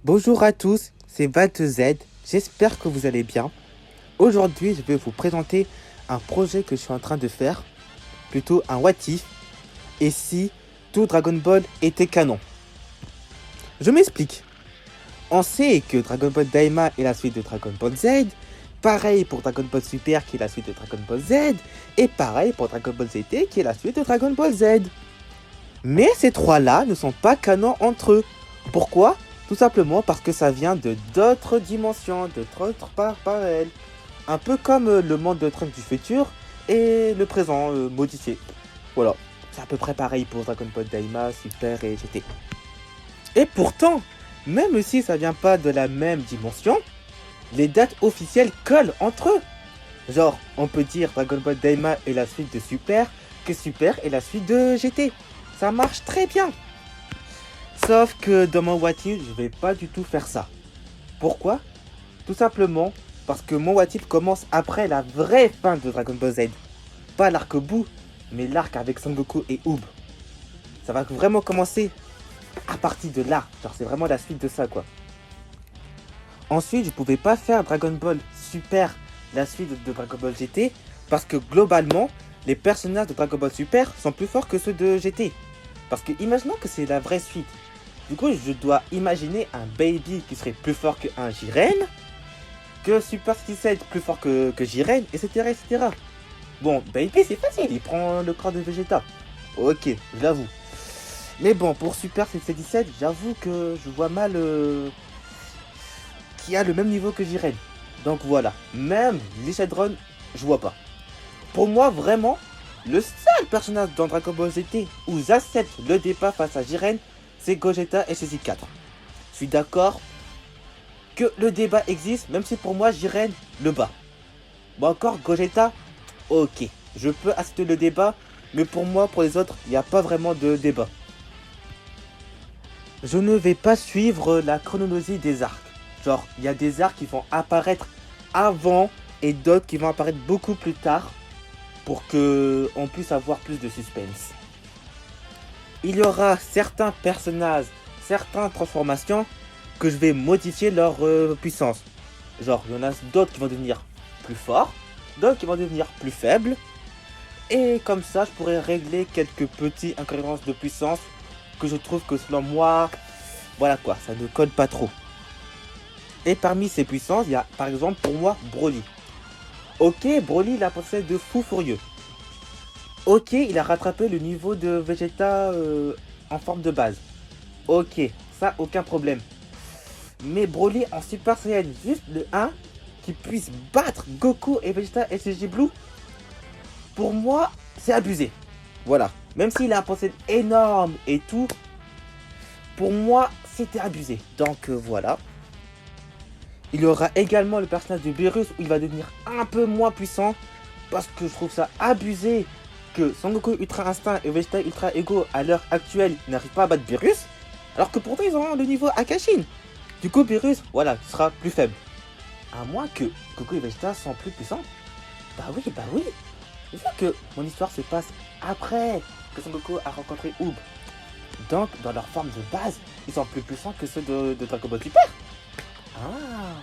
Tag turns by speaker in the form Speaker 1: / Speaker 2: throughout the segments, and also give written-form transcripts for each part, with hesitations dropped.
Speaker 1: Bonjour à tous, c'est ValteZ, j'espère que vous allez bien. Aujourd'hui, je vais vous présenter un projet que je suis en train de faire, plutôt un what if, et si tout Dragon Ball était canon. Je m'explique. On sait que Dragon Ball Daima est la suite de Dragon Ball Z, pareil pour Dragon Ball Super qui est la suite de Dragon Ball Z, et pareil pour Dragon Ball ZT qui est la suite de Dragon Ball Z. Mais ces trois-là ne sont pas canons entre eux. Pourquoi ? Tout simplement parce que ça vient de d'autres dimensions, d'autres parallèles. Un peu comme le monde de Trunks du futur et le présent modifié. Voilà, c'est à peu près pareil pour Dragon Ball Daima, Super et GT. Et pourtant, même si ça vient pas de la même dimension, les dates officielles collent entre eux. Genre, on peut dire Dragon Ball Daima est la suite de Super, que Super est la suite de GT. Ça marche très bien. Sauf que dans mon what if, je vais pas du tout faire ça. Pourquoi ? Tout simplement parce que mon what if commence après la vraie fin de Dragon Ball Z. Pas l'arc bout, mais l'arc avec Son Goku et Oob. Ça va vraiment commencer à partir de là. Genre c'est vraiment la suite de ça quoi. Ensuite, je pouvais pas faire Dragon Ball Super, la suite de Dragon Ball GT, parce que globalement, les personnages de Dragon Ball Super sont plus forts que ceux de GT. Parce que imaginons que c'est la vraie suite. Du coup, je dois imaginer un Baby qui serait plus fort qu'un Jiren, que Super Skillset plus fort que Jiren, etc., etc. Bon, Baby c'est facile, il prend le corps de Vegeta. Ok, je l'avoue. Mais bon, pour Super 17, j'avoue que je vois mal qui a le même niveau que Jiren. Donc voilà, même Lishadron, je vois pas. Pour moi, vraiment, le seul personnage dans Dragon Ball ZT où j'accepte le débat face à Jiren, c'est Gogeta et SZ4. Je suis d'accord que le débat existe, même si pour moi Jiren le bat. Bon encore Gogeta, ok, je peux accepter le débat, mais pour moi, pour les autres, il n'y a pas vraiment de débat. Je ne vais pas suivre la chronologie des arcs. Genre, il y a des arcs qui vont apparaître avant et d'autres qui vont apparaître beaucoup plus tard pour que on puisse avoir plus de suspense. Il y aura certains personnages, certaines transformations que je vais modifier leur puissance. Genre, il y en a d'autres qui vont devenir plus forts, d'autres qui vont devenir plus faibles. Et comme ça, je pourrais régler quelques petites incohérences de puissance que je trouve que selon moi, voilà quoi, ça ne colle pas trop. Et parmi ces puissances, il y a par exemple pour moi Broly. Ok, Broly il a pensé de fou furieux. Ok, il a rattrapé le niveau de Vegeta en forme de base. Ok, ça aucun problème. Mais Broly en Super Saiyan, juste le 1, qui puisse battre Goku et Vegeta SSJ Blue, pour moi, c'est abusé. Voilà, même s'il a un potentiel énorme et tout, pour moi, c'était abusé. Donc voilà. Il y aura également le personnage de Beerus où il va devenir un peu moins puissant, parce que je trouve ça abusé que Son Goku Ultra Instinct et Vegeta Ultra Ego à l'heure actuelle n'arrivent pas à battre Beerus, alors que pourtant ils ont le niveau Akashin. Du coup Beerus, voilà, sera plus faible. À moins que Goku et Vegeta sont plus puissants. Bah oui. Vu que mon histoire se passe après que Son Goku a rencontré Oob. Donc dans leur forme de base, ils sont plus puissants que ceux de Dragon Ball Super. Ah,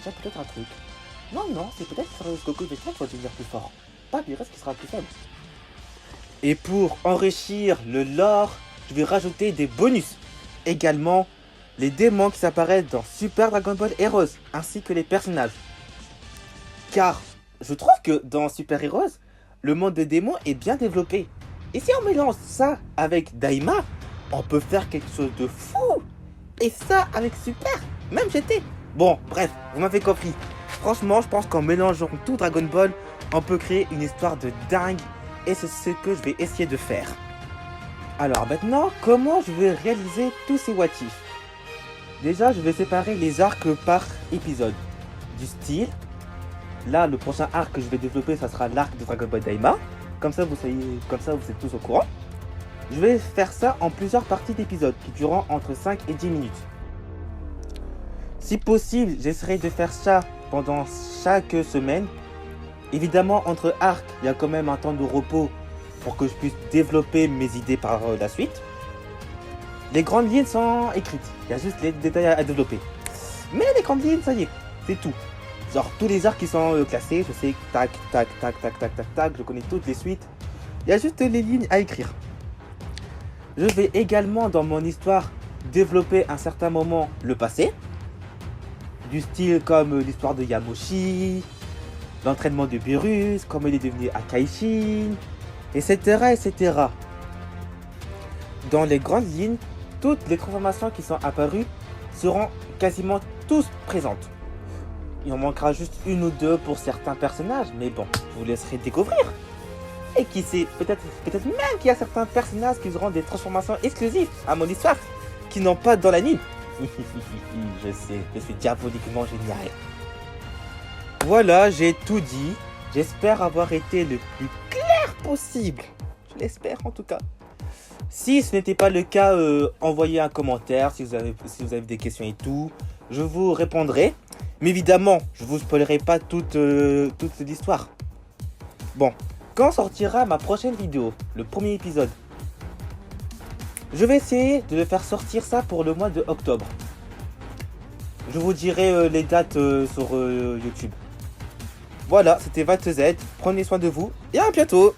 Speaker 1: c'est peut-être un truc. Non, c'est peut-être que Goku et Vegeta qui vont devenir plus forts. Pas Beerus qui sera plus faible. Et pour enrichir le lore, je vais rajouter des bonus. Également, les démons qui s'apparaissent dans Super Dragon Ball Heroes, ainsi que les personnages. Car je trouve que dans Super Heroes, le monde des démons est bien développé. Et si on mélange ça avec Daima, on peut faire quelque chose de fou. Et ça avec Super, même GT. Bon, bref, vous m'avez compris. Franchement, je pense qu'en mélangeant tout Dragon Ball, on peut créer une histoire de dingue. Et c'est ce que je vais essayer de faire. Alors maintenant, comment je vais réaliser tous ces what if ? Déjà, je vais séparer les arcs par épisode. Du style, là, le prochain arc que je vais développer, ça sera l'arc de Dragon Ball Daima. Comme ça, vous êtes tous au courant. Je vais faire ça en plusieurs parties d'épisodes qui dureront entre 5 et 10 minutes. Si possible, j'essaierai de faire ça pendant chaque semaine. Évidemment, entre arcs, il y a quand même un temps de repos pour que je puisse développer mes idées par la suite. Les grandes lignes sont écrites. Il y a juste les détails à développer. Mais les grandes lignes, ça y est, c'est tout. Genre tous les arcs qui sont classés, je sais, tac, tac, tac, tac, tac, tac, tac, je connais toutes les suites. Il y a juste les lignes à écrire. Je vais également dans mon histoire développer à un certain moment le passé. Du style comme l'histoire de Yamoshi, l'entraînement de Beerus, comment il est devenu Akaishin, etc., etc. Dans les grandes lignes, toutes les transformations qui sont apparues seront quasiment tous présentes. Il en manquera juste une ou deux pour certains personnages, mais bon, je vous laisserai découvrir. Et qui sait, peut-être même qu'il y a certains personnages qui auront des transformations exclusives à mon histoire, qui n'ont pas dans l'anime. Je sais, je suis diaboliquement génial. Voilà, j'ai tout dit. J'espère avoir été le plus clair possible. Je l'espère en tout cas. Si ce n'était pas le cas, envoyez un commentaire si vous avez des questions et tout. Je vous répondrai. Mais évidemment, je ne vous spoilerai pas toute l'histoire. Bon, quand sortira ma prochaine vidéo, le premier épisode? Je vais essayer de le faire sortir ça pour le mois de octobre. Je vous dirai les dates sur YouTube. Voilà, c'était ValteZ. Prenez soin de vous et à bientôt.